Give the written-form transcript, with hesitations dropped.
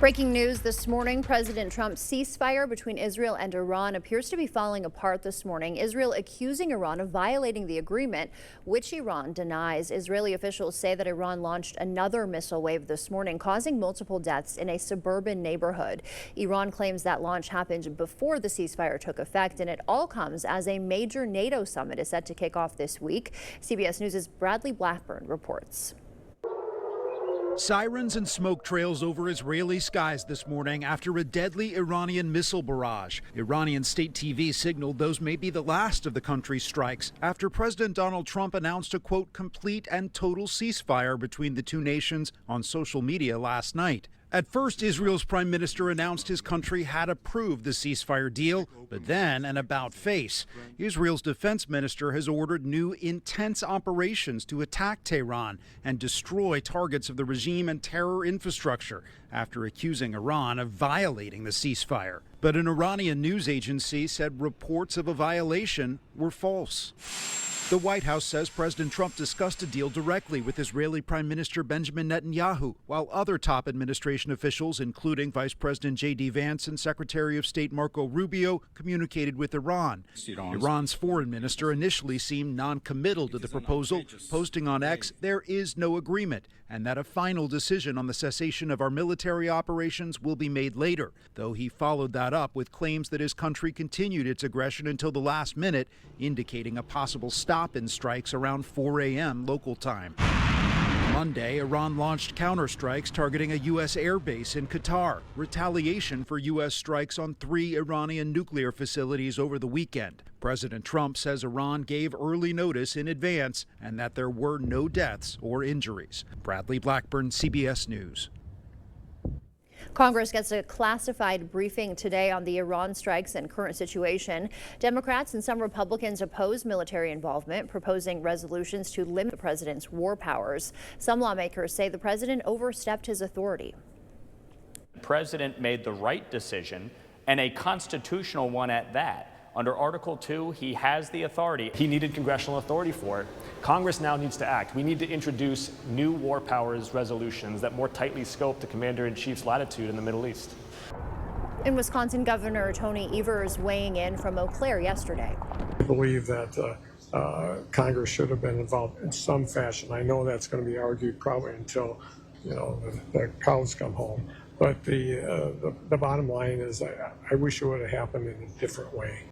Breaking news this morning, President Trump's ceasefire between Israel and Iran appears to be falling apart this morning. Israel accusing Iran of violating the agreement, which Iran denies. Israeli officials say that Iran launched another missile wave this morning, causing multiple deaths in a suburban neighborhood. Iran claims that launch happened before the ceasefire took effect, and it all comes as a major NATO summit is set to kick off this week. CBS News' Bradley Blackburn reports. Sirens and smoke trails over Israeli skies this morning after a deadly Iranian missile barrage. Iranian state TV signaled those may be the last of the country's strikes after President Donald Trump announced a, quote, complete and total ceasefire between the two nations on social media last night. At first, Israel's prime minister announced his country had approved the ceasefire deal, but then an about-face. Israel's defense minister has ordered new intense operations to attack Tehran and destroy targets of the regime and terror infrastructure after accusing Iran of violating the ceasefire. But an Iranian news agency said reports of a violation were false. The White House says President Trump discussed a deal directly with Israeli Prime Minister Benjamin Netanyahu, while other top administration officials, including Vice President J.D. Vance and Secretary of State Marco Rubio, communicated with Iran. Iran's foreign minister initially seemed non-committal to the proposal, posting on X, "There is no agreement," and that a final decision on the cessation of our military operations will be made later, though he followed that up with claims that his country continued its aggression until the last minute, indicating a possible stop in strikes around 4 a.m. local time. Monday, Iran launched counterstrikes targeting a U.S. airbase in Qatar, retaliation for U.S. strikes on 3 Iranian nuclear facilities over the weekend. President Trump says Iran gave early notice in advance and that there were no deaths or injuries. Bradley Blackburn, CBS News. Congress gets a classified briefing today on the Iran strikes and current situation. Democrats and some Republicans oppose military involvement, proposing resolutions to limit the president's war powers. Some lawmakers say the president overstepped his authority. The president made the right decision, and a constitutional one at that. Under Article 2, he has the authority. He needed congressional authority for it. Congress now needs to act. We need to introduce new war powers resolutions that more tightly scope the commander-in-chief's latitude in the Middle East. In Wisconsin, Governor Tony Evers weighing in from Eau Claire yesterday. I believe that Congress should have been involved in some fashion. I know that's going to be argued probably until, the cows come home. But the bottom line is I wish it would have happened in a different way.